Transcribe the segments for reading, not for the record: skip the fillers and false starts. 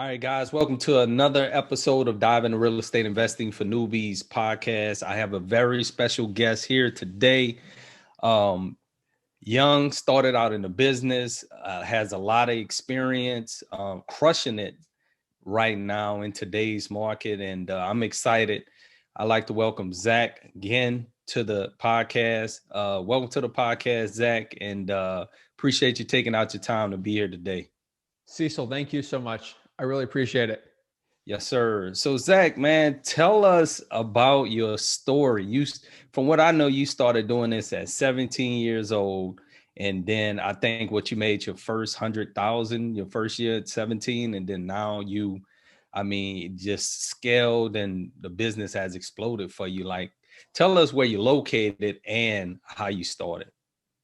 right, guys, welcome to another episode of Dive into Real Estate Investing for Newbies podcast. I have a very special guest here today. Young, started out in the business, has a lot of experience, crushing it right now in today's market. And I'm excited. I'd like to welcome Zach Ginn to the podcast. Welcome to the podcast, Zach, and appreciate you taking out your time to be here today. Cecil, thank you so much. I really appreciate it. Yes, sir. So Zach, man, tell us about your story. From what I know, you started doing this at 17 years old. And then I think what you made your first 100,000 your first year at 17. And then now just scaled and the business has exploded for you. Like, tell us where you're located and how you started.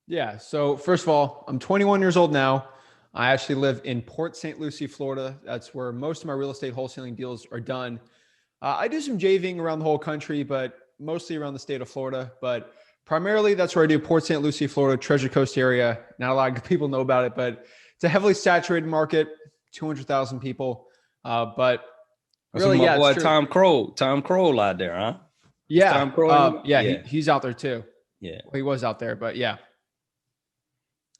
Yeah. So first of all, I'm 21 years old now. I actually live in Port St. Lucie, Florida. That's where most of my real estate wholesaling deals are done. I do some JVing around the whole country, but mostly around the state of Florida. But primarily that's where I do Port St. Lucie, Florida, Treasure Coast area. Not a lot of people know about it, but it's a heavily saturated market, 200,000 people. But really, my boy it's Tom Kroll out there, huh? Yeah. Tom Kroll, He's out there too. Yeah. Well, he was out there, but yeah.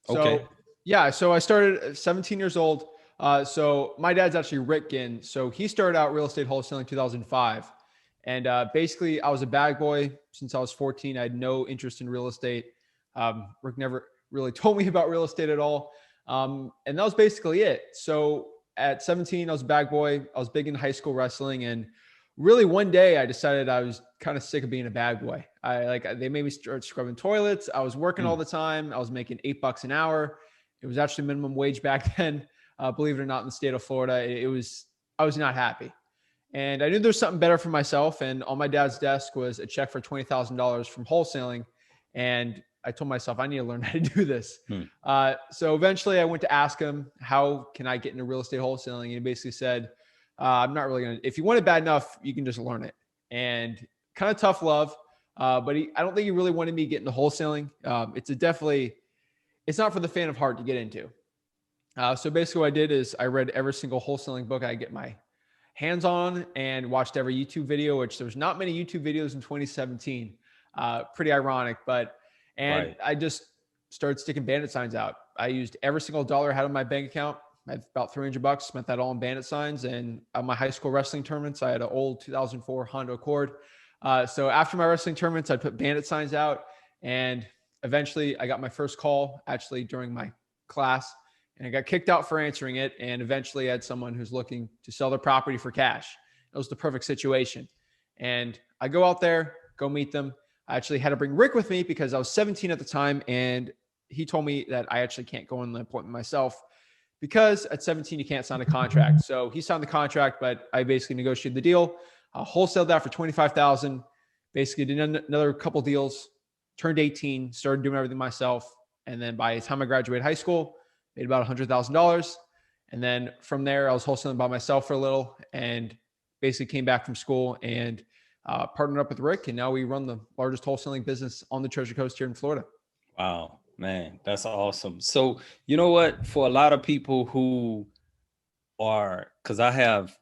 Okay. So I started at 17 years old. So my dad's actually Rick Ginn. So he started out real estate wholesaling in 2005. And basically I was a bag boy since I was 14. I had no interest in real estate. Rick never really told me about real estate at all. And that was basically it. So at 17, I was a bag boy. I was big in high school wrestling. And really one day I decided I was kind of sick of being a bag boy. They made me start scrubbing toilets. I was working all the time. I was making $8 an hour. It was actually minimum wage back then. Believe it or not, in the state of Florida, I was not happy. And I knew there was something better for myself. And on my dad's desk was a check for $20,000 from wholesaling. And I told myself, I need to learn how to do this. So eventually I went to ask him, how can I get into real estate wholesaling? And he basically said, I'm not really going to, if you want it bad enough, you can just learn it. And kind of tough love. But I don't think he really wanted me to get into wholesaling. It's not for the fan of heart to get into. So basically what I did is I read every single wholesaling book I get my hands on and watched every YouTube video, which there's not many YouTube videos in 2017. Pretty ironic, Right. I just started sticking bandit signs out. I used every single dollar I had in my bank account. I had about $300, spent that all on bandit signs. And on my high school wrestling tournaments, I had an old 2004 Honda Accord. So after my wrestling tournaments, I'd put bandit signs out, and eventually I got my first call actually during my class, and I got kicked out for answering it. And eventually I had someone who's looking to sell their property for cash. It was the perfect situation. And I go out there, go meet them. I actually had to bring Rick with me because I was 17 at the time. And he told me that I actually can't go on the appointment myself because at 17, you can't sign a contract. So he signed the contract, but I basically negotiated the deal. Wholesaled that for $25,000, basically did another couple deals, turned 18, started doing everything myself. And then by the time I graduated high school, made about $100,000. And then from there, I was wholesaling by myself for a little and basically came back from school and partnered up with Rick. And now we run the largest wholesaling business on the Treasure Coast here in Florida. Wow, man, that's awesome. So, you know what, for a lot of people who because I have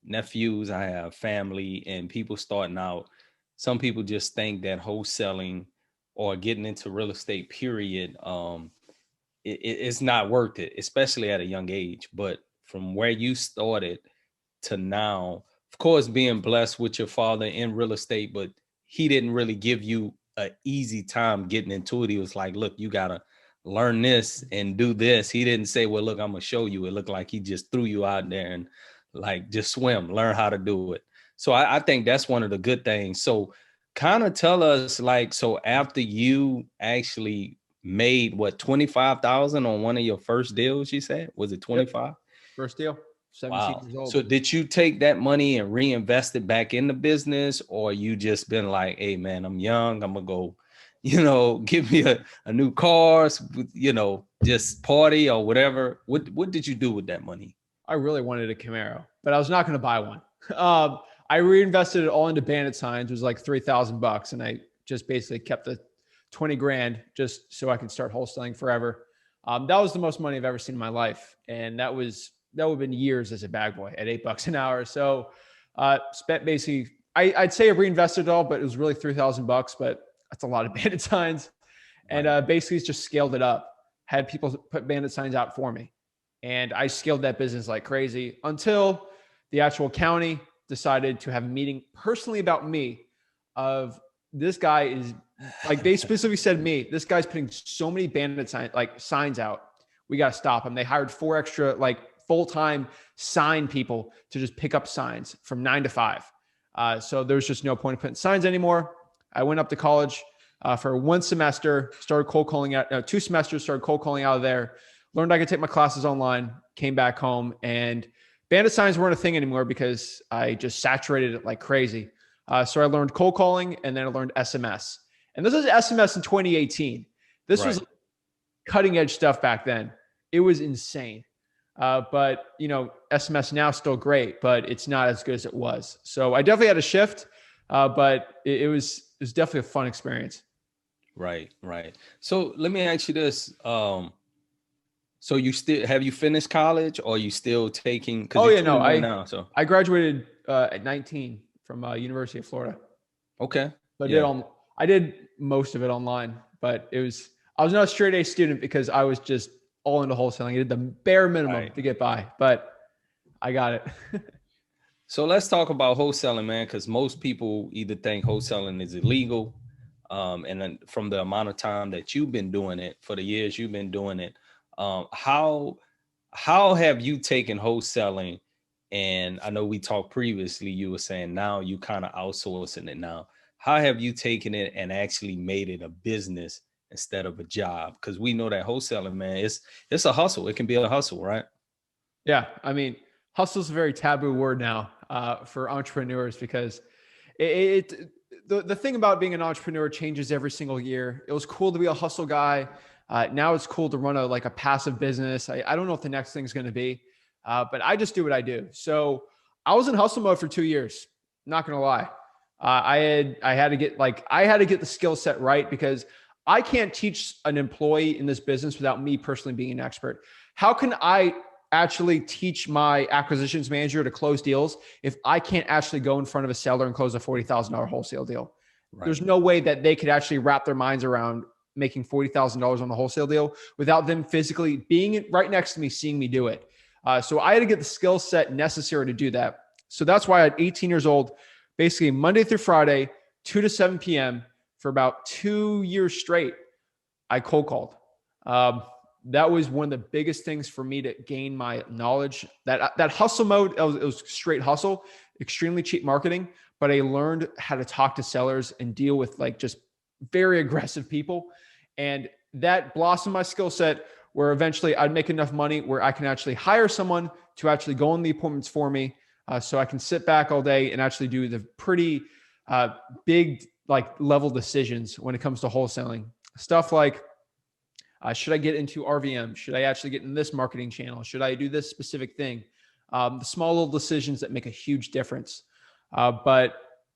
nephews, I have family, and people starting out, some people just think that wholesaling or getting into real estate, period, it's not worth it, especially at a young age. But from where you started to now, of course, being blessed with your father in real estate, but he didn't really give you an easy time getting into it. He was like, look, you got to learn this and do this. He didn't say, well, look, I'm going to show you. It looked like he just threw you out there and like, just swim, learn how to do it. So I think that's one of the good things. So kind of tell us, like, so after you actually made what, 25,000 on one of your first deals, you said? Was it 25? Yep. First deal, 17 years old. So did you take that money and reinvest it back in the business, or you just been like, hey man, I'm young, I'm gonna go, give me a new car, just party or whatever? What did you do with that money? I really wanted a Camaro, but I was not going to buy one. I reinvested it all into bandit signs. It was like $3,000. And I just basically kept the 20 grand just so I could start wholesaling forever. That was the most money I've ever seen in my life. And that was that would have been years as a bag boy at $8 an hour. So spent basically, I'd say I reinvested it all, but it was really $3,000, but that's a lot of bandit signs. And basically just scaled it up, had people put bandit signs out for me. And I scaled that business like crazy until the actual county decided to have a meeting personally about me of this guy is like, they specifically said to me, this guy's putting so many bandit signs out. We got to stop him. They hired 4 extra like full-time sign people to just pick up signs from 9 to 5. So there's just no point in putting signs anymore. I went up to college for 1 semester, started cold calling out, 2 semesters, started cold calling out of there, learned I could take my classes online, came back home, and bandit signs weren't a thing anymore because I just saturated it like crazy. So I learned cold calling, and then I learned SMS. And this is SMS in 2018. This was cutting edge stuff back then. It was insane. But you know, SMS now is still great, but it's not as good as it was. So I definitely had a shift, but it was definitely a fun experience. Right. So let me ask you this. So have you finished college, or are you still taking? Oh yeah, no, I graduated at 19 from University of Florida. Okay. So I did most of it online, but I was not a straight A student because I was just all into wholesaling. I did the bare minimum to get by, but I got it. So let's talk about wholesaling, man, because most people either think wholesaling is illegal. And then from the amount of time that you've been doing it, for the years you've been doing it, how have you taken wholesaling? And I know we talked previously, you were saying now you kind of outsourcing it now. How have you taken it and actually made it a business instead of a job? Because we know that wholesaling, man, it's a hustle. It can be a hustle, right? Yeah. I mean, hustle is a very taboo word now for entrepreneurs because the thing about being an entrepreneur changes every single year. It was cool to be a hustle guy. Now it's cool to run a passive business. I don't know what the next thing's going to be, but I just do what I do. So I was in hustle mode for 2 years. Not going to lie. I had to get the skill set right because I can't teach an employee in this business without me personally being an expert. How can I actually teach my acquisitions manager to close deals if I can't actually go in front of a seller and close a $40,000 wholesale deal? Right. There's no way that they could actually wrap their minds around making $40,000 on the wholesale deal without them physically being right next to me, seeing me do it. So I had to get the skill set necessary to do that. So that's why at 18 years old, basically Monday through Friday, 2 to 7 p.m. for about 2 years straight, I cold called. That was one of the biggest things for me to gain my knowledge. That hustle mode, it was straight hustle, extremely cheap marketing, but I learned how to talk to sellers and deal with just very aggressive people. And that blossomed my skill set where eventually I'd make enough money where I can actually hire someone to actually go on the appointments for me. So I can sit back all day and actually do the pretty big level decisions when it comes to wholesaling. Stuff like, should I get into RVM? Should I actually get in this marketing channel? Should I do this specific thing? The small little decisions that make a huge difference. But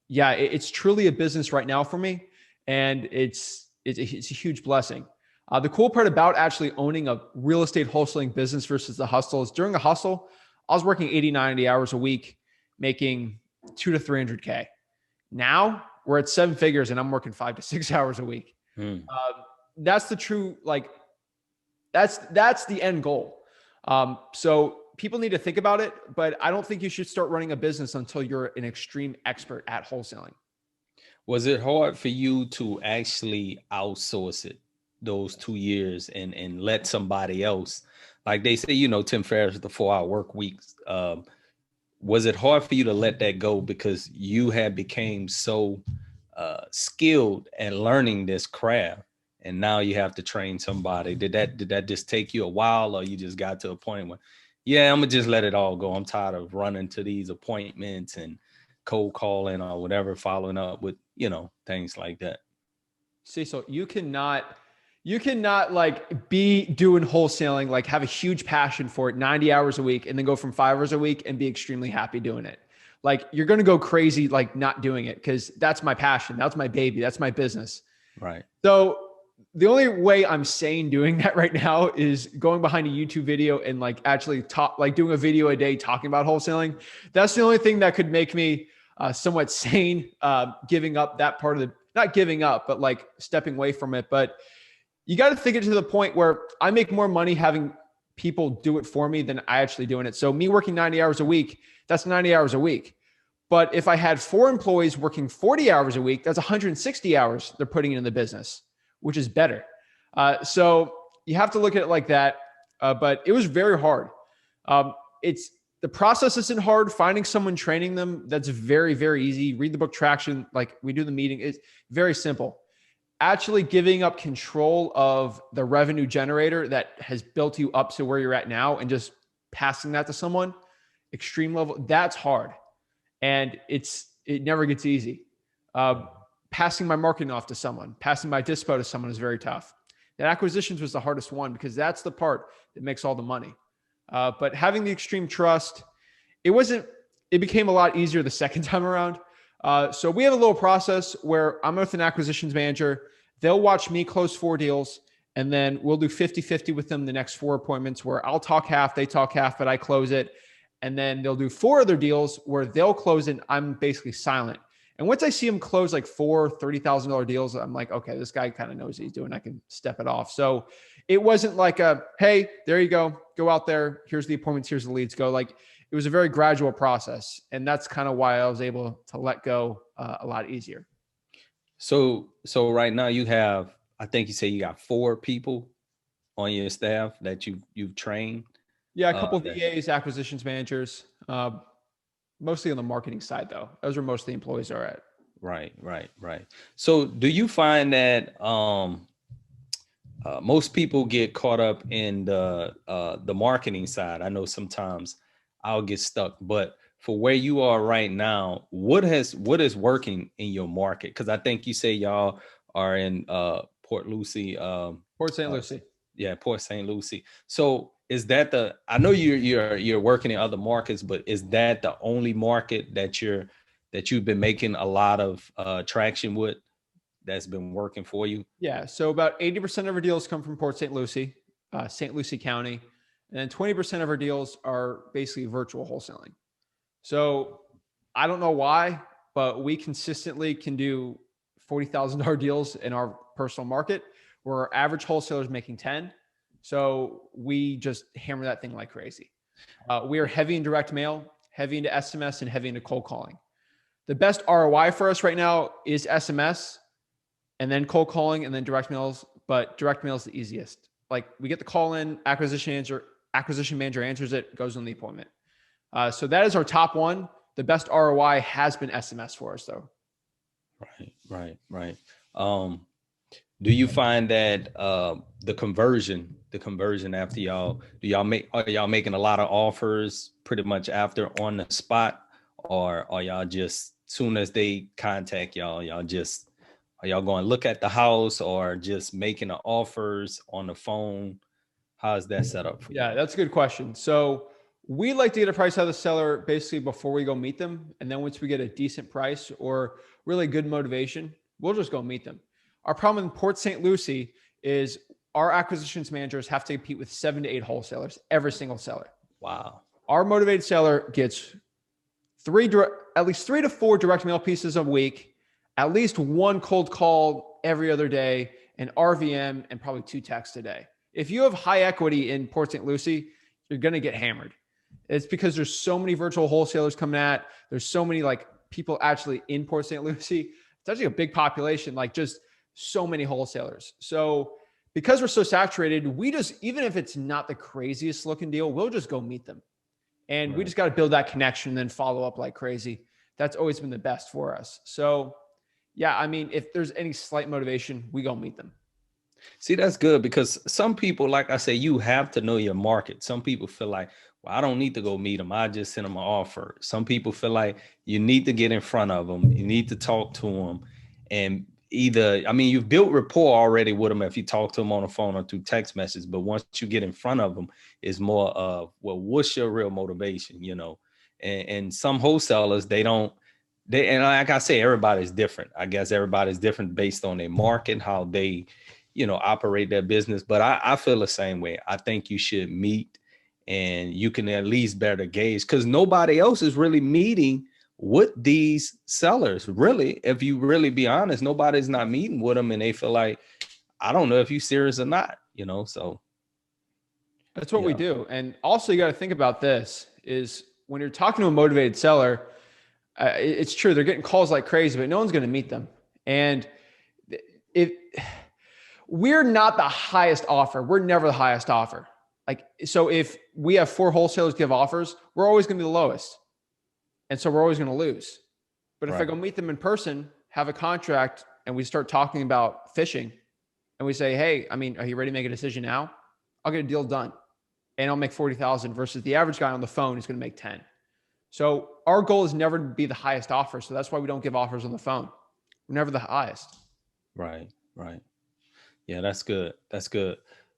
yeah, it's truly a business right now for me. And it's a huge blessing. The cool part about actually owning a real estate wholesaling business versus the hustle is during a hustle, I was working 80, 90 hours a week, making 200 to 300K. Now we're at 7 figures and I'm working 5 to 6 hours a week. That's the true, that's the end goal. So people need to think about it, but I don't think you should start running a business until you're an extreme expert at wholesaling. Was it hard for you to actually outsource it those 2 years and let somebody else, like they say, Tim Ferriss, the 4-hour work weeks. Was it hard for you to let that go because you had became so skilled at learning this craft, and now you have to train somebody? Did that just take you a while, or you just got to a point where, yeah, I'm gonna just let it all go? I'm tired of running to these appointments and cold calling or whatever, following up with, things like that. See, so you cannot be doing wholesaling, have a huge passion for it 90 hours a week and then go from 5 hours a week and be extremely happy doing it. You're going to go crazy, not doing it, because that's my passion. That's my baby. That's my business. Right. So the only way I'm sane doing that right now is going behind a YouTube video and like actually doing a video a day talking about wholesaling. That's the only thing that could make me somewhat sane, giving up that part of not giving up, but like stepping away from it. But you got to think it to the point where I make more money having people do it for me than I actually doing it. So me working 90 hours a week, that's 90 hours a week. But if I had 4 employees working 40 hours a week, that's 160 hours they're putting in the business, which is better. So you have to look at it like that. But it was very hard. The process isn't hard. Finding someone training them, that's very, very easy. Read the book Traction. Like we do the meeting. It's very simple. Actually giving up control of the revenue generator that has built you up to where you're at now and just passing that to someone, extreme level, that's hard. And it never gets easy. Passing my marketing off to someone, passing my dispo to someone is very tough. And acquisitions was the hardest one because that's the part that makes all the money. But having the extreme trust, it became a lot easier the second time around. So we have a little process where I'm with an acquisitions manager. They'll watch me close 4 deals, and then we'll do 50-50 with them the next 4 appointments where I'll talk half, they talk half, but I close it. And then they'll do 4 other deals where they'll close and I'm basically silent. And once I see him close like 4 $30,000 deals, I'm like, okay, this guy kind of knows what he's doing. I can step it off. So it wasn't like hey, there you go out there. Here's the appointments. Here's the leads. Go. Like it was a very gradual process. And that's kind of why I was able to let go a lot easier. So right now you have, I think you say you got 4 people on your staff that you've trained. Yeah. A couple of VAs, acquisitions managers, mostly on the marketing side though. Those are most of the employees are at. Right. So do you find that most people get caught up in the marketing side? I know sometimes I'll get stuck, but for where you are right now, what is working in your market? Because I think you say y'all are in Port St. Lucie. Yeah, Port St. Lucie. So is that I know you're working in other markets, but is that the only market that you've been making a lot of traction with, that's been working for you? Yeah. So about 80% of our deals come from Port St. Lucie, St. Lucie County. And then 20% of our deals are basically virtual wholesaling. So I don't know why, but we consistently can do $40,000 deals in our personal market where our average wholesaler is making 10. So we just hammer that thing like crazy. We are heavy in direct mail, heavy into SMS, and heavy into cold calling. The best ROI for us right now is SMS and then cold calling and then direct mails, but direct mail is the easiest. Like we get the call in, acquisition manager answers it, goes on the appointment. So that is our top one. The best ROI has been SMS for us though. Right. Do you find that the conversion after are y'all making a lot of offers pretty much after on the spot, or are y'all just soon as they contact y'all are y'all going to look at the house or just making the offers on the phone? How is that set up for you? Yeah, that's a good question. So we like to get a price out of the seller basically before we go meet them. And then once we get a decent price or really good motivation, we'll just go meet them. Our problem in Port St. Lucie is our acquisitions managers have to compete with 7 to 8 wholesalers, every single seller. Wow. Our motivated seller gets at least 3 to 4 direct mail pieces a week, at least 1 cold call every other day, an RVM, and probably 2 texts a day. If you have high equity in Port St. Lucie, you're going to get hammered. It's because there's so many virtual wholesalers coming at, there's so many like people actually in Port St. Lucie. It's actually a big population, like just so many wholesalers. So because we're so saturated, we just, even if it's not the craziest looking deal, we'll just go meet them. And we just got to build that connection and then follow up like crazy. That's always been the best for us. So yeah, I mean, if there's any slight motivation, we go meet them. See, that's good because some people, like I say, you have to know your market. Some people feel like, well, I don't need to go meet them. I just send them an offer. Some people feel like you need to get in front of them. You need to talk to them. And you've built rapport already with them if you talk to them on the phone or through text message. But once you get in front of them, it's more of, well, what's your real motivation, And some wholesalers, and like I say, everybody's different. I guess everybody's different based on their market, how they, operate their business. But I feel the same way. I think you should meet, and you can at least better gauge, because nobody else is really meeting with these sellers. Really, if you really be honest, nobody's not meeting with them, and they feel like, I don't know if you serious or not, so. That's what we do. And also you got to think about this is when you're talking to a motivated seller, it's true. They're getting calls like crazy, but no one's going to meet them. And if we're not the highest offer, we're never the highest offer. Like, so if we have 4 wholesalers give offers, we're always going to be the lowest. And so we're always going to lose. But if I go meet them in person, have a contract, and we start talking about fishing, and we say, hey, are you ready to make a decision now? I'll get a deal done. And I'll make 40,000 versus the average guy on the phone is going to make 10. So our goal is never to be the highest offer. So that's why we don't give offers on the phone. We're never the highest. Right. Yeah, that's good.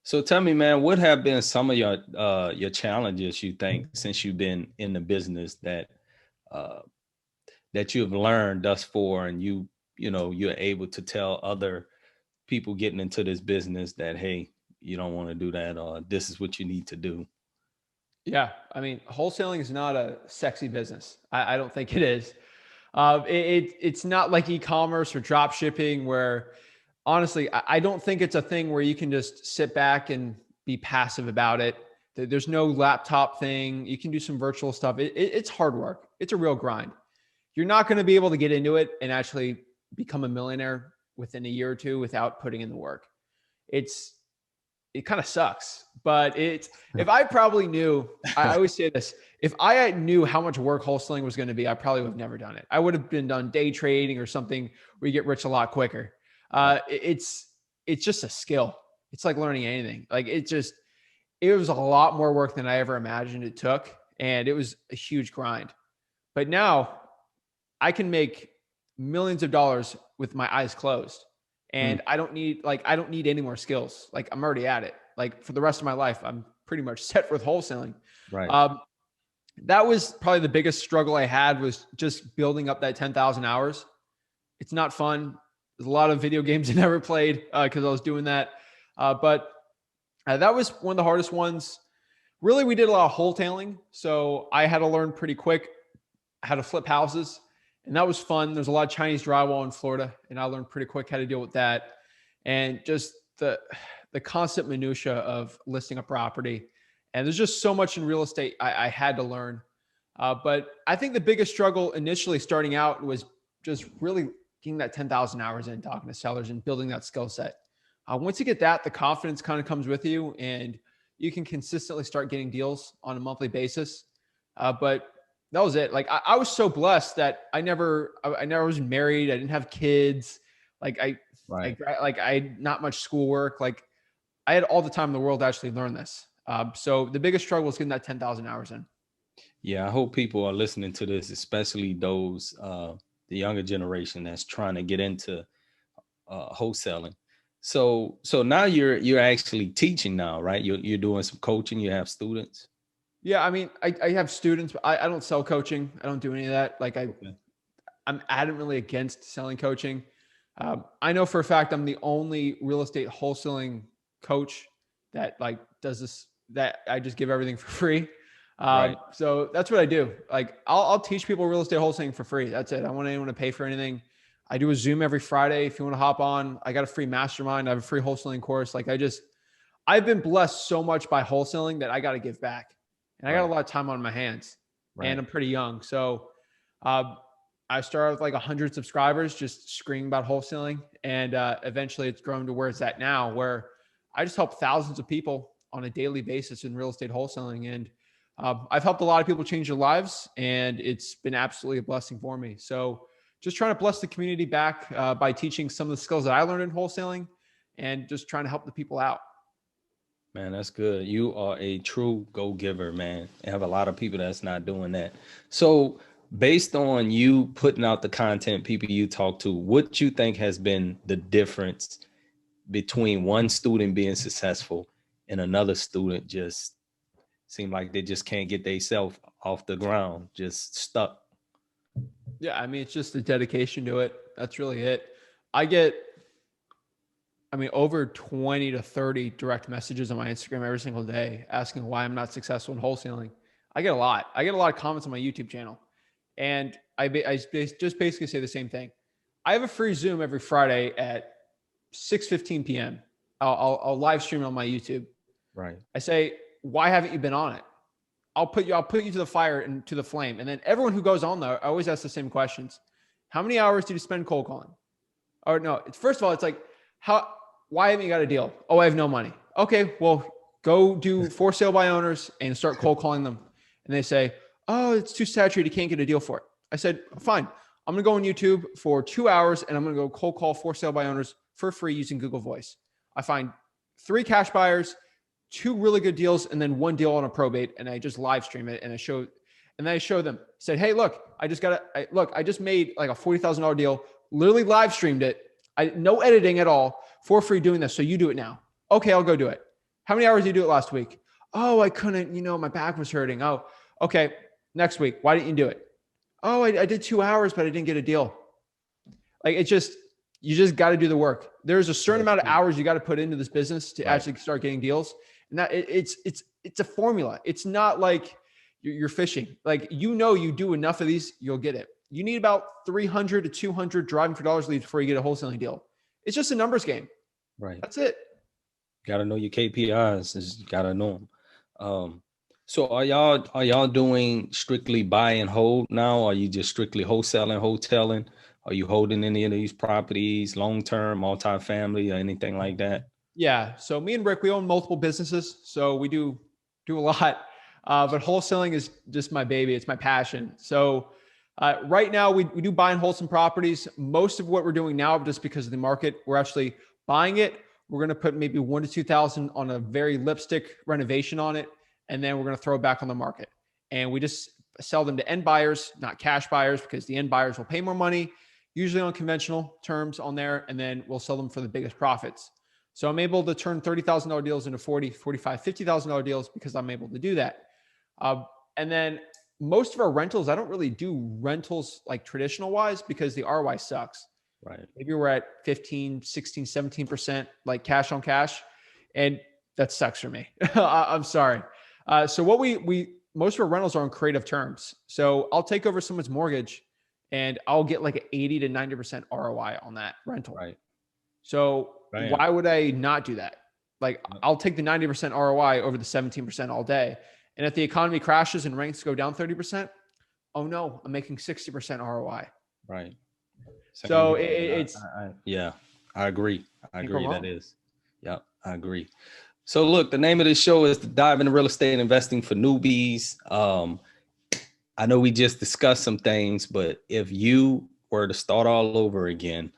So tell me, man, what have been some of your challenges, you think, since you've been in the business that you've learned thus far, and you're able to tell other people getting into this business that, hey, you don't want to do that, or this is what you need to do? Yeah. Wholesaling is not a sexy business. I don't think it is. It's not like e-commerce or drop shipping where, honestly, I don't think it's a thing where you can just sit back and be passive about it. There's no laptop thing. You can do some virtual stuff. It's hard work. It's a real grind. You're not going to be able to get into it and actually become a millionaire within a year or two without putting in the work. It kind of sucks, but if I probably knew, I always say this, if I knew how much work wholesaling was going to be, I probably would have never done it. I would have been done day trading or something where you get rich a lot quicker. It's just a skill. It's like learning anything. Like it was a lot more work than I ever imagined it took. And it was a huge grind, but now I can make millions of dollars with my eyes closed. And I don't need any more skills. Like I'm already at it. Like for the rest of my life, I'm pretty much set with wholesaling. Right. That was probably the biggest struggle I had, was just building up that 10,000 hours. It's not fun. There's a lot of video games I never played because I was doing that. But that was one of the hardest ones. Really, we did a lot of wholetailing. So I had to learn pretty quick how to flip houses. And that was fun. There's a lot of Chinese drywall in Florida, and I learned pretty quick how to deal with that. And just the constant minutia of listing a property. And there's just so much in real estate I had to learn. But I think the biggest struggle initially starting out was just really getting that 10,000 hours in, talking to sellers and building that skill set. Once you get that, the confidence kind of comes with you, and you can consistently start getting deals on a monthly basis. But that was it. Like I was so blessed that I never was married. I didn't have kids. I had not much schoolwork. Like I had all the time in the world to actually learn this. So the biggest struggle is getting that 10,000 hours in. Yeah. I hope people are listening to this, especially those, the younger generation that's trying to get into wholesaling. So now you're actually teaching now, right? You're doing some coaching. You have students. Yeah, I have students, but I don't sell coaching. I don't do any of that. I'm adamantly against selling coaching. I know for a fact I'm the only real estate wholesaling coach that does this, that I just give everything for free. Right. So that's what I do. I'll teach people real estate wholesaling for free. That's it. I don't want anyone to pay for anything. I do a Zoom every Friday. If you want to hop on, I got a free mastermind. I have a free wholesaling course. I've been blessed so much by wholesaling that I got to give back. And I got a lot of time on my hands, and I'm pretty young. So I started with 100 subscribers, just screaming about wholesaling. And eventually it's grown to where it's at now, where I just help thousands of people on a daily basis in real estate wholesaling. And I've helped a lot of people change their lives, and it's been absolutely a blessing for me. So just trying to bless the community back by teaching some of the skills that I learned in wholesaling, and just trying to help the people out. Man, that's good. You are a true go-giver, man. I have a lot of people that's not doing that. So based on you putting out the content, people you talk to, what you think has been the difference between one student being successful and another student just seem like they just can't get themselves off the ground, just stuck? Yeah, it's just the dedication to it. That's really it. I get I mean, over 20 to 30 direct messages on my Instagram every single day asking why I'm not successful in wholesaling. I get a lot. I get a lot of comments on my YouTube channel. And I just basically say the same thing. I have a free Zoom every Friday at 6:15 p.m. I'll live stream it on my YouTube. Right. I say, why haven't you been on it? I'll put you to the fire and to the flame. And then everyone who goes on there, I always ask the same questions. How many hours did you spend cold calling? Or no, first of all, it's like, why haven't you got a deal? Oh, I have no money. Okay, well, go do for sale by owners and start cold calling them. And they say, oh, it's too saturated. You can't get a deal for it. I said, fine. I'm going to go on YouTube for 2 hours and I'm going to go cold call for sale by owners for free using Google Voice. I find 3 cash buyers, 2 really good deals, and then 1 deal on a probate. And I just live stream it and then I show them, said, hey, look, I just made like a $40,000 deal, literally live streamed it. No editing at all for free doing this. So you do it now. Okay, I'll go do it. How many hours did you do it last week? Oh, I couldn't, my back was hurting. Oh, okay. Next week, why didn't you do it? Oh, I did 2 hours, but I didn't get a deal. Like you just got to do the work. There's a certain amount of hours you got to put into this business to actually start getting deals. And that it's a formula. It's not like you're fishing. Like, you do enough of these, you'll get it. You need about 300 to 200 driving for dollars leads before you get a wholesaling deal. It's just a numbers game. Right. That's it. Got to know your KPIs. Got to know them. So are y'all doing strictly buy and hold now? Or are you just strictly wholesaling, hoteling? Are you holding any of these properties, long-term, multifamily, or anything like that? Yeah. So me and Rick, we own multiple businesses. So we do a lot. But wholesaling is just my baby. It's my passion. So right now we do buy and hold some properties. Most of what we're doing now, just because of the market, we're actually buying it. We're going to put maybe 1,000 to 2,000 on a very lipstick renovation on it. And then we're going to throw it back on the market. And we just sell them to end buyers, not cash buyers, because the end buyers will pay more money, usually on conventional terms on there. And then we'll sell them for the biggest profits. So I'm able to turn $30,000 deals into $40,000, $45,000, $50,000 deals because I'm able to do that. And then most of our rentals, I don't really do rentals like traditional wise because the ROI sucks. Right. Maybe we're at 15, 16, 17% like cash on cash. And that sucks for me. I'm sorry. So what most of our rentals are on creative terms. So I'll take over someone's mortgage and I'll get like an 80 to 90% ROI on that rental. Right. So why would I not do that? Like, I'll take the 90% ROI over the 17% all day. And if the economy crashes and rents go down 30%, oh no, I'm making 60% ROI. Right. So I agree. I agree. That is. Yeah, I agree. So look, the name of this show is Dive into Real Estate Investing for Newbies. I know we just discussed some things, but if you were to start all over again,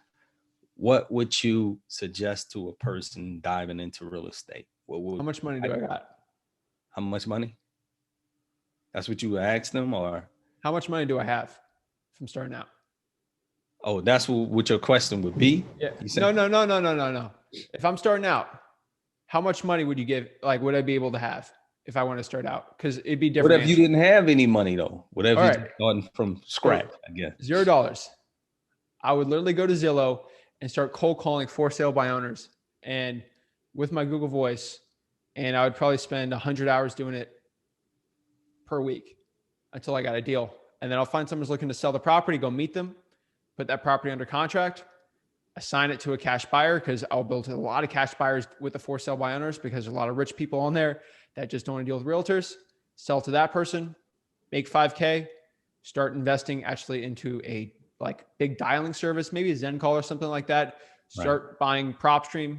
what would you suggest to a person diving into real estate? How much money do I got? How much money? That's what you asked them, or how much money do I have from starting out? Oh, that's what your question would be? Yeah. No. If I'm starting out, how much money would you give? Like, would I be able to have if I want to start out? Because it'd be different. What if you didn't have any money though? What if you started from scratch? I guess $0. I would literally go to Zillow and start cold calling for sale by owners, and with my Google Voice, and I would probably spend 100 hours doing it per week until I got a deal. And then I'll find someone who's looking to sell the property, go meet them, put that property under contract, assign it to a cash buyer, because I'll build a lot of cash buyers with the for sale by owners because there's a lot of rich people on there that just don't want to deal with realtors. Sell to that person, make 5K, start investing actually into a like big dialing service, maybe a Zen call or something like that. Start buying PropStream,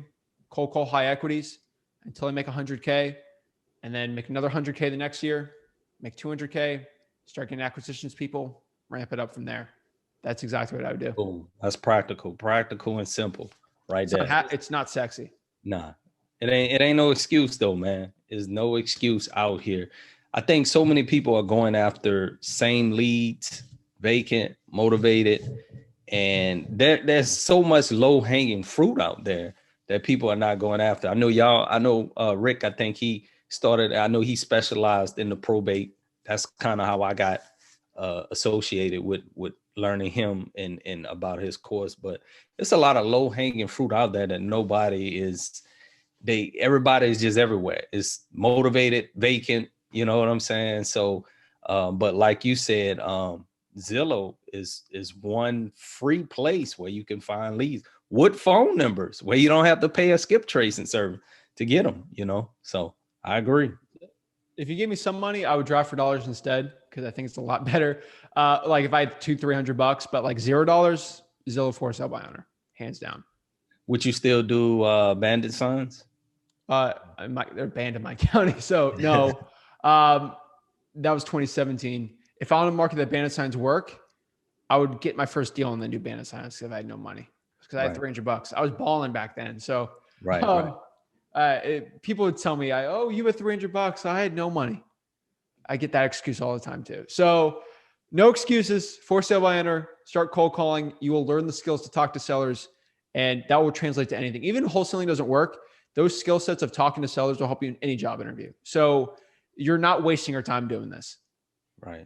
cold call high equities until I make 100K, and then make another 100K the next year, make 200K, start getting acquisitions people, ramp it up from there. That's exactly what I would do. Boom. That's practical and simple, right there. It's not sexy. Nah, it ain't no excuse though, man. There's no excuse out here. I think so many people are going after same leads, vacant, motivated, and there's so much low hanging fruit out there that people are not going after. I know Rick, I think he specialized in the probate. That's kind of how I got associated with learning him and about his course. But it's a lot of low hanging fruit out there that everybody's just everywhere. It's motivated, vacant, you know what I'm saying? So, but like you said, Zillow is one free place where you can find leads with phone numbers where you don't have to pay a skip tracing service to get them, you know? So I agree. If you give me some money, I would drive for dollars instead, because I think it's a lot better. Like if I had $200-300, but like $0, Zillow for sale by owner, hands down. Would you still do bandit signs? They're banned in my county, so no. That was 2017. If I want to market that bandit signs work, I would get my first deal and then do bandit signs if I had no money, because I had $300. I was balling back then, so right. People would tell me, you had $300. I had no money. I get that excuse all the time too. So no excuses. For sale by owner. Start cold calling. You will learn the skills to talk to sellers, and that will translate to anything. Even if wholesaling doesn't work, those skill sets of talking to sellers will help you in any job interview. So you're not wasting your time doing this. Right.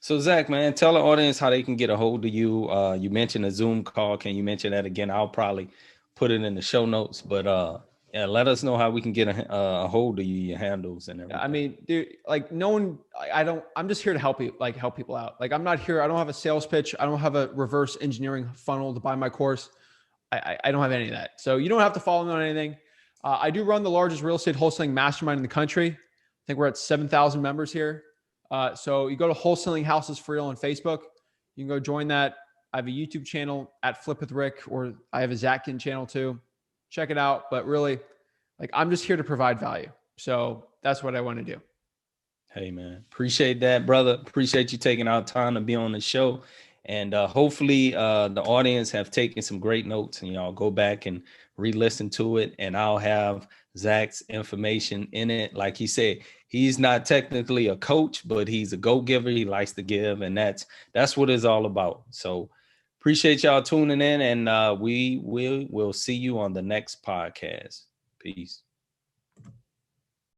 So Zach, man, tell the audience how they can get a hold of you. You mentioned a Zoom call. Can you mention that again? I'll probably put it in the show notes, but yeah, let us know how we can get a hold of you, your handles and everything. I mean, dude, like no one, I'm just here to help you, like help people out. Like I'm not here. I don't have a sales pitch. I don't have a reverse engineering funnel to buy my course. I don't have any of that. So you don't have to follow me on anything. I do run the largest real estate wholesaling mastermind in the country. I think we're at 7,000 members here. So you go to Wholesaling Houses for Real on Facebook. You can go join that. I have a YouTube channel at Flip with Rick, or I have a Zach Ginn channel too. Check it out. But really, like, I'm just here to provide value. So that's what I want to do. Hey, man. Appreciate that, brother. Appreciate you taking our time to be on the show. And hopefully the audience have taken some great notes, and y'all go back and re-listen to it. And I'll have Zach's information in it. Like he said, he's not technically a coach, but he's a go-giver. He likes to give, and that's what it's all about. So appreciate y'all tuning in, and we'll see you on the next podcast. Peace.